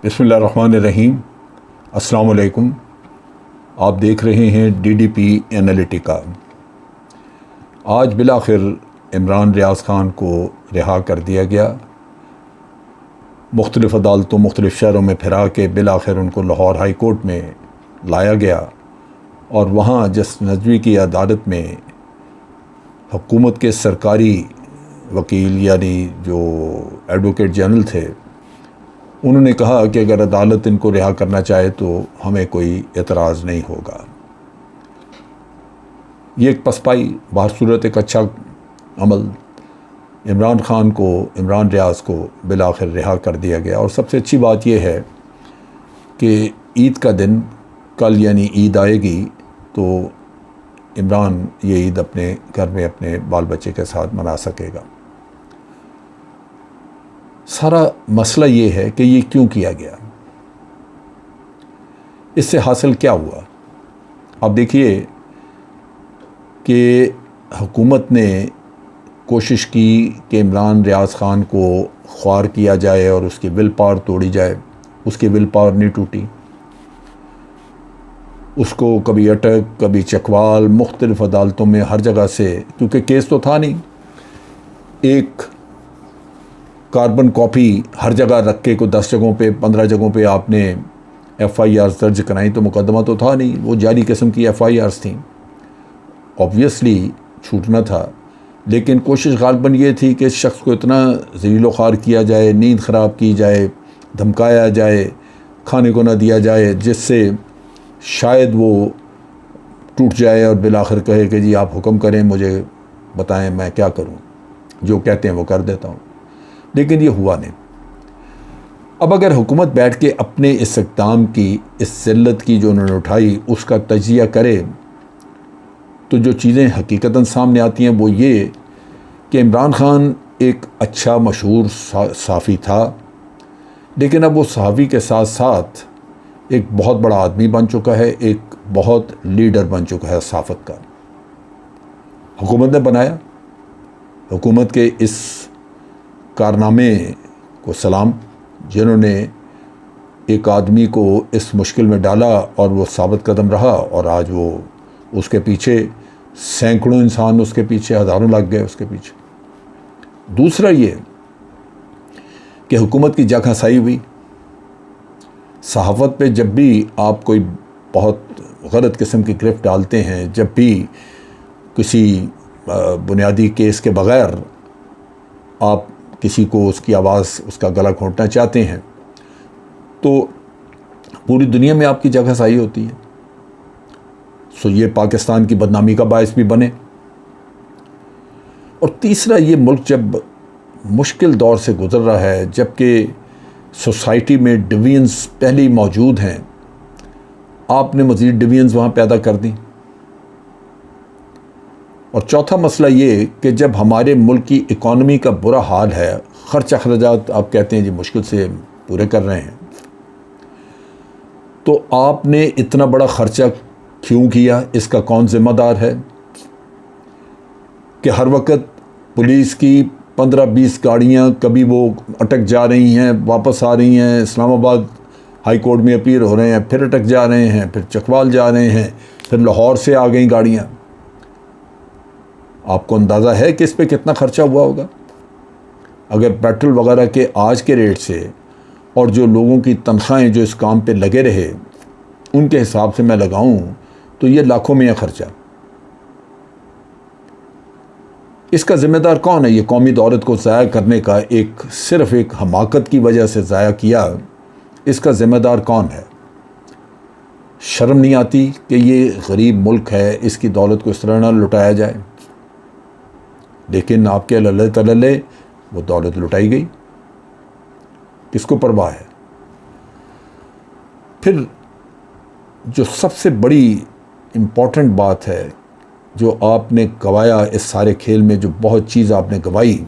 बिस्मिल्लाहिर्रहमानिर्रहीम। अस्सलाम वालेकुम। आप देख रहे हैं DDP एनालिटिका। आज बिलाखिर इमरान रियाज़ ख़ान को रिहा कर दिया गया। मुख्तलिफ़ अदालतों मुख्तलिफ़ शहरों में फिरा के बिलाखिर उनको लाहौर हाई कोर्ट में लाया गया और वहाँ जस नज़वी की अदालत में हुकूमत के सरकारी वकील यानी जो एडवोकेट जनरल थे, उन्होंने कहा कि अगर अदालत इनको रिहा करना चाहे तो हमें कोई एतराज़ नहीं होगा। ये एक पसपाई बाहर सूरत एक अच्छा अमल। इमरान रियाज़ को बिलाखिर रिहा कर दिया गया। और सबसे अच्छी बात यह है कि ईद का दिन कल यानी ईद आएगी तो इमरान ये ईद अपने घर में अपने बाल बच्चे के साथ मना सकेगा। सारा मसला ये है कि ये क्यों किया गया, इससे हासिल क्या हुआ। आप देखिए कि हुकूमत ने कोशिश की कि इमरान रियाज़ ख़ान को ख्वार किया जाए और उसकी विल पावर तोड़ी जाए। उसकी विल पावर नहीं टूटी। उसको कभी अटक, कभी चकवाल, मुख्तलिफ़ अदालतों में हर जगह से, क्योंकि केस तो था नहीं, एक कार्बन कॉपी हर जगह रख के को 10 जगहों पे 15 जगहों पे आपने FIR दर्ज कराई तो मुकदमा तो था नहीं, वो जारी किस्म की FIRs थी। ऑब्वियसली छूटना था, लेकिन कोशिश गालबन ये थी कि शख्स को इतना ज़लील ख़ार किया जाए, नींद ख़राब की जाए, धमकाया जाए, खाने को ना दिया जाए, जिससे शायद वो टूट जाए और बिलाखिर कहे कि जी आप हुक्म करें, मुझे बताएं मैं क्या करूं, जो कहते हैं वो कर देता हूं। लेकिन ये हुआ नहीं। अब अगर हुकूमत बैठ के अपने इस इक़दाम की, इस ज़िल्लत की जो उन्होंने उठाई, उसका तजिया करे तो जो चीज़ें हकीकतन सामने आती हैं वो ये कि इमरान ख़ान एक अच्छा मशहूर सहाफ़ी था, लेकिन अब वो सहाफ़ी के साथ साथ एक बहुत बड़ा आदमी बन चुका है, एक बहुत लीडर बन चुका है सहाफ़त का। हुकूमत ने बनाया। हुकूमत के इस कारनामे को सलाम, जिन्होंने एक आदमी को इस मुश्किल में डाला और वो साबित कदम रहा और आज वो उसके पीछे सैकड़ों इंसान, उसके पीछे हज़ारों लग गए उसके पीछे। दूसरा ये कि हुकूमत की जगहसाई हुई। सहाफ़त पे जब भी आप कोई बहुत गलत किस्म की गिरफ्त डालते हैं, जब भी किसी बुनियादी केस के बग़ैर आप किसी को उसकी आवाज़, उसका गला घोंटना चाहते हैं, तो पूरी दुनिया में आपकी जगहसाई होती है। सो ये पाकिस्तान की बदनामी का बायस भी बने। और तीसरा, ये मुल्क जब मुश्किल दौर से गुज़र रहा है, जबकि सोसाइटी में डिवीजन्स पहले ही मौजूद हैं, आपने मज़ीद डिवीजन्स वहाँ पैदा कर दी। और चौथा मसला ये कि जब हमारे मुल्क की इकॉनमी का बुरा हाल है, ख़र्च अखराजात आप कहते हैं जी मुश्किल से पूरे कर रहे हैं, तो आपने इतना बड़ा ख़र्चा क्यों किया, इसका कौन ज़िम्मेदार है कि हर वक्त पुलिस की 15-20 गाड़ियाँ कभी वो अटक जा रही हैं, वापस आ रही हैं, इस्लामाबाद हाई कोर्ट में अपील हो रहे हैं, फिर अटक जा रहे हैं, फिर चकवाल जा रहे हैं, फिर लाहौर से आ गई गाड़ियाँ। आपको अंदाज़ा है कि इस पे कितना ख़र्चा हुआ होगा? अगर पेट्रोल वगैरह के आज के रेट से और जो लोगों की तनख्वाहें जो इस काम पे लगे रहे उनके हिसाब से मैं लगाऊं तो ये लाखों में है ख़र्चा। इसका ज़िम्मेदार कौन है? ये कौमी दौलत को ज़ाया करने का सिर्फ़ एक हमाकत की वजह से ज़ाया किया, इसका ज़िम्मेदार कौन है? शर्म नहीं आती कि ये गरीब मुल्क है, इसकी दौलत को इस तरह ना लुटाया जाए? लेकिन आपके लल्ले तलल्ले वो दौलत लुटाई गई, किसको परवाह है? फिर जो सबसे बड़ी इम्पॉर्टेंट बात है जो आपने गवाया इस सारे खेल में, जो बहुत चीज़ आपने गवाई,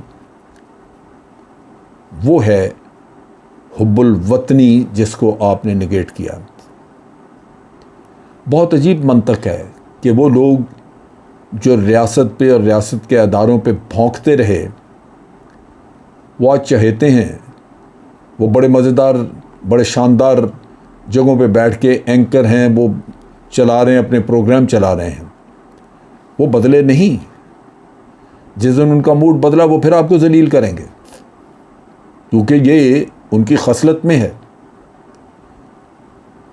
वो है हुब्बुल वतनी, जिसको आपने निगेट किया। बहुत अजीब मंतक है कि वो लोग जो रियासत पे और रियासत के अदारों पे भौंकते रहे, वो आज चाहते हैं वो बड़े मज़ेदार बड़े शानदार जगहों पे बैठ के एंकर हैं, वो चला रहे हैं, अपने प्रोग्राम चला रहे हैं, वो बदले नहीं। जिस दिन उनका मूड बदला वो फिर आपको जलील करेंगे, क्योंकि ये उनकी खसलत में है।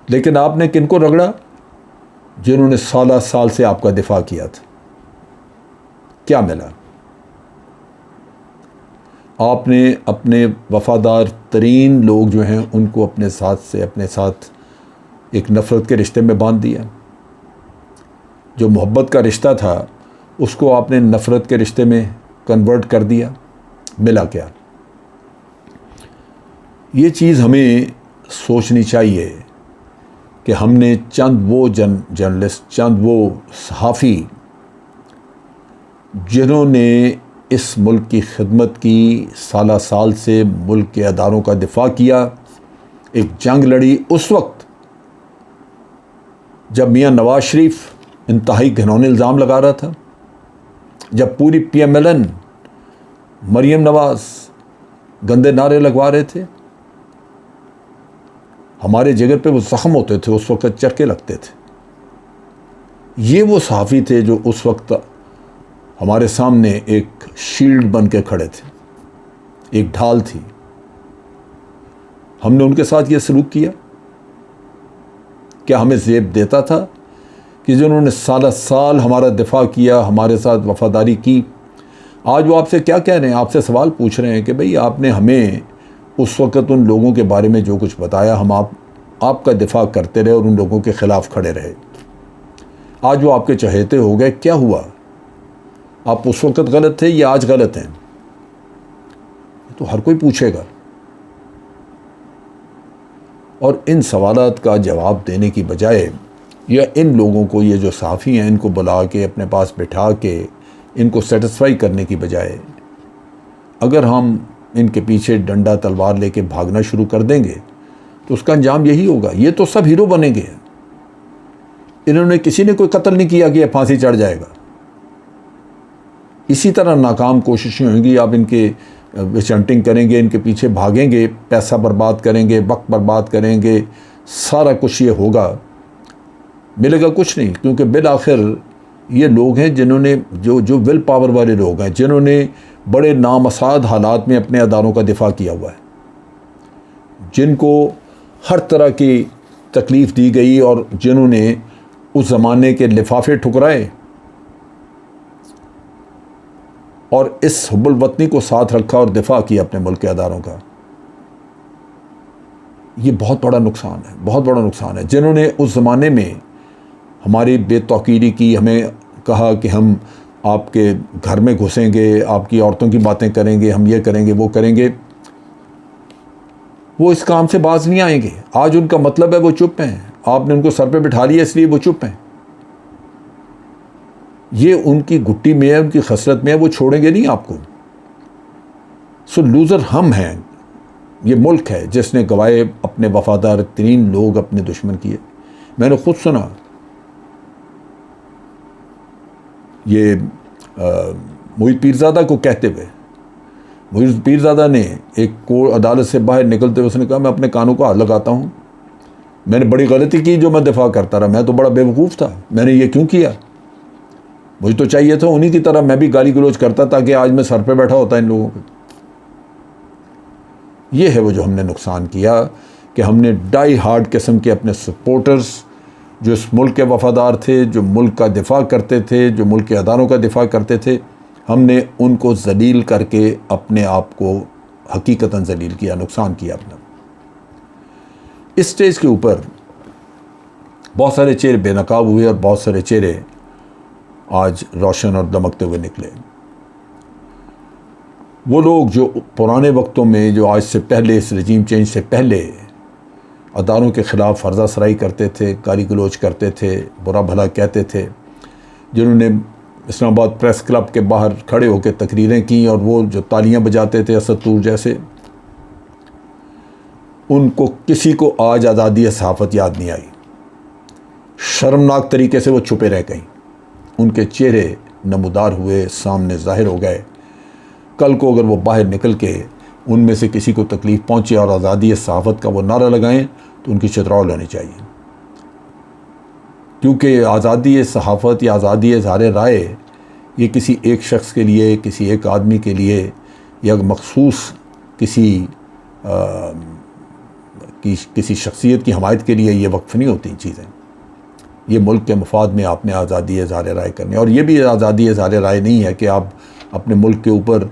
लेकिन आपने किनको रगड़ा? जिन्होंने साल से आपका दिफा किया था। क्या मिला? आपने अपने वफादार तरीन लोग जो हैं उनको अपने साथ एक नफ़रत के रिश्ते में बांध दिया। जो मोहब्बत का रिश्ता था उसको आपने नफ़रत के रिश्ते में कन्वर्ट कर दिया। मिला क्या? ये चीज़ हमें सोचनी चाहिए कि हमने चंद वो जर्नलिस्ट, चंद वो सहाफ़ी जिन्होंने इस मुल्क की खिदमत की, साल से मुल्क के अदारों का दिफा किया, एक जंग लड़ी उस वक्त जब मियाँ नवाज शरीफ इंतहाई घिनौने इल्ज़ाम लगा रहा था, जब पूरी PMLN, मरीम नवाज गंदे नारे लगवा रहे थे। हमारे जिगर पे वो ज़ख्म होते थे, उस वक्त चरके लगते थे। ये वो सहाफ़ी थे जो उस वक्त हमारे सामने एक शील्ड बन के खड़े थे, एक ढाल थी। हमने उनके साथ ये सलूक किया? क्या हमें ज़ेब देता था कि जिन्होंने साल हमारा दिफा किया, हमारे साथ वफ़ादारी की, आज वो आपसे क्या कह रहे हैं? आपसे सवाल पूछ रहे हैं कि भाई आपने हमें उस वक़्त उन लोगों के बारे में जो कुछ बताया, हम आपका दिफा करते रहे और उन लोगों के ख़िलाफ़ खड़े रहे। आज वो आपके चहेते हो गए, क्या हुआ? आप उस वक़्त गलत थे या आज गलत हैं? तो हर कोई पूछेगा। और इन सवालात का जवाब देने की बजाय या इन लोगों को, ये जो सहाफ़ी हैं, इनको बुला के अपने पास बिठा के इनको सेटिस्फाई करने की बजाय अगर हम इनके पीछे डंडा तलवार लेके भागना शुरू कर देंगे तो उसका अंजाम यही होगा। ये तो सब हीरो बनेंगे। इन्होंने किसी ने कोई कत्ल नहीं किया कि ये फांसी चढ़ जाएगा। इसी तरह नाकाम कोशिशें होंगी। आप इनके विचंटिंग करेंगे, इनके पीछे भागेंगे, पैसा बर्बाद करेंगे, वक्त बर्बाद करेंगे, सारा कुछ ये होगा, मिलेगा कुछ नहीं। क्योंकि बिल आखिर ये लोग हैं जिन्होंने जो विल पावर वाले लोग हैं, जिन्होंने बड़े नामसाद हालात में अपने अदारों का दिफा किया हुआ है, जिनको हर तरह की तकलीफ़ दी गई और जिन्होंने उस ज़माने के लिफाफे ठुकराए और इस हुब्बुल वतनी को साथ रखा और दिफा किया अपने मुल्क के अदारों का। ये बहुत बड़ा नुकसान है, बहुत बड़ा नुकसान है। जिन्होंने उस ज़माने में हमारी बेतौकीरी की, हमें कहा कि हम आपके घर में घुसेंगे, आपकी औरतों की बातें करेंगे, हम ये करेंगे, वो करेंगे, वो इस काम से बाज नहीं आएंगे। आज उनका मतलब है वो चुप हैं। आपने उनको सर पे बिठा लिया इसलिए वो चुप हैं। ये उनकी घुट्टी में है, उनकी खसरत में है, वो छोड़ेंगे नहीं आपको। सो लूज़र हम हैं। ये मुल्क है जिसने गवाए अपने वफादार तरीन लोग अपने दुश्मन किए। मैंने खुद सुना ये मोहित पीरज़ादा को कहते हुए, मोहित पीरज़ादा ने एक कोर्ट अदालत से बाहर निकलते हुए उसने कहा मैं अपने कानों को हाथ लगाता हूँ, मैंने बड़ी गलती की जो मैं दिफा करता रहा, मैं तो बड़ा बेवकूफ़ था, मैंने ये क्यों किया? मुझे तो चाहिए था उन्हीं की तरह मैं भी गाली गलौज करता ताकि आज मैं सर पे बैठा होता इन लोगों पे। ये है वो जो हमने नुकसान किया कि हमने डाई हार्ड किस्म के अपने सपोर्टर्स जो इस मुल्क के वफ़ादार थे, जो मुल्क का दिफा करते थे, जो मुल्क के अदारों का दिफा करते थे, हमने उनको ज़लील करके अपने आप को हकीकतन ज़लील किया, नुकसान किया अपना। इस स्टेज के ऊपर बहुत सारे चेहरे बेनकाब हुए और बहुत सारे चेहरे आज रोशन और दमकते हुए निकले। वो लोग जो पुराने वक्तों में, जो आज से पहले, इस रजीम चेंज से पहले अदारों के ख़िलाफ़ फर्जा सराई करते थे, गाली गलौज करते थे, बुरा भला कहते थे, जिन्होंने इस्लामाबाद प्रेस क्लब के बाहर खड़े होकर तकरीरें की और वो जो तालियां बजाते थे असद तूर जैसे, उनको किसी को आज आज़ादी सहाफ़त याद नहीं आई। शर्मनाक तरीके से वो छुपे रह गई। उनके चेहरे नमूदार हुए, सामने ज़ाहिर हो गए। कल को अगर वो बाहर निकल के उनमें से किसी को तकलीफ़ पहुँचे और आज़ादी सहाफ़त का वो नारा लगाएं तो उनकी शतरौल लेनी चाहिए, क्योंकि आज़ादी सहाफ़त या आज़ादी इज़हार राय ये किसी एक शख्स के लिए, किसी एक आदमी के लिए या मखसूस किसी शख्सियत की हमायत के लिए ये वक्फ नहीं होती चीज़ें। ये मुल्क के मफाद में आपने आज़ादी इज़हार राय करनी, और ये भी आज़ादी इज़हार राय नहीं है कि आप अपने मुल्क के ऊपर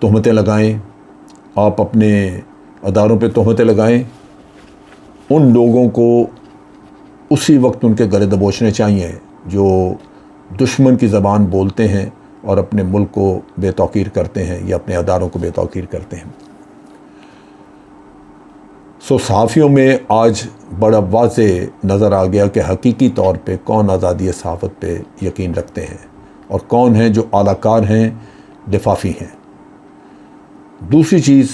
तोहमतें लगाएं, आप अपने अदारों पे तोहमतें लगाएं। उन लोगों को उसी वक्त उनके गले दबोचने चाहिए जो दुश्मन की ज़बान बोलते हैं और अपने मुल्क को बेतौकीर करते हैं या अपने अदारों को बेतौकीर करते हैं। सहाफ़ियों में आज बड़ा वाज़े नज़र आ गया कि हकीकी तौर पे कौन आज़ादी सहाफ़त पे यकीन रखते हैं और कौन हैं जो आलाकार हैं, लिफाफी हैं। दूसरी चीज़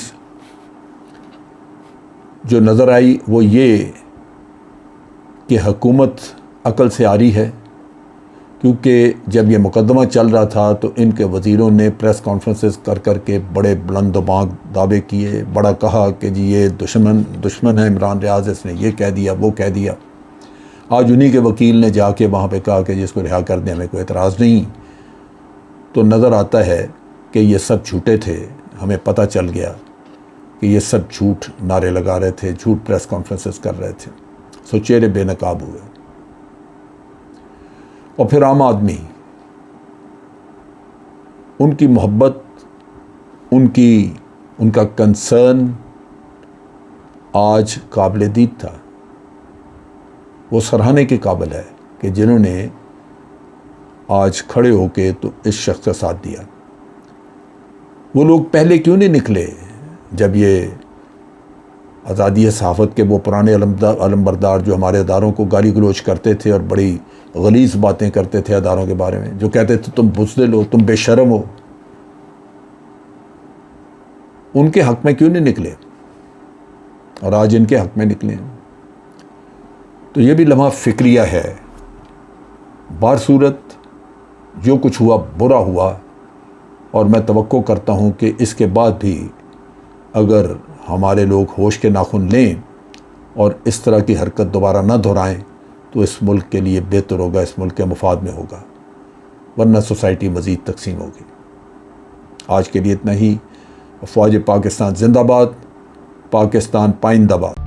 जो नज़र आई वो ये कि हुकूमत अकल से आरी है, क्योंकि जब ये मुकदमा चल रहा था तो इनके वज़ीरों ने प्रेस कॉन्फ्रेंसेस कर कर के बड़े बुलंद बांग दावे किए, बड़ा कहा कि जी ये दुश्मन है इमरान रियाज, इसने ये कह दिया वो कह दिया। आज उन्हीं के वकील ने जाके वहाँ पे कहा कि जिसको रिहा कर दें, हमें कोई एतराज़ नहीं। तो नज़र आता है कि ये सब झूठे थे, हमें पता चल गया कि ये सब झूठ नारे लगा रहे थे, झूठ प्रेस कॉन्फ्रेंसेस कर रहे थे। सो चेहरे बेनकाब हुए। और फिर आम आदमी, उनकी मोहब्बत, उनका कंसर्न आज काबिल दीद था। वो सराहने के काबिल है कि जिन्होंने आज खड़े होके तो इस शख्स का साथ दिया। वो लोग पहले क्यों नहीं निकले जब ये आज़ादी सहाफ़त के वो पुराने अलमबरदार जो हमारे अदारों को गाली गलोच करते थे और बड़ी गलीज़ बातें करते थे अदारों के बारे में, जो कहते थे तुम बुज़दिल हो, तुम बेशर्म हो, उनके हक़ में क्यों नहीं निकले और आज इनके हक़ में निकले? तो ये भी लम्हा फ़िक्रिया है। बार सूरत जो कुछ हुआ बुरा हुआ, और मैं तवक्को करता हूँ कि इसके बाद भी अगर हमारे लोग होश के नाखून लें और इस तरह की हरकत दोबारा न दोहराएं तो इस मुल्क के लिए बेहतर होगा, इस मुल्क के मुफाद में होगा, वरना सोसाइटी मज़ीद तकसीम होगी। आज के लिए इतना ही। फ़ौज पाकिस्तान जिंदाबाद, पाकिस्तान पाइंदाबाद।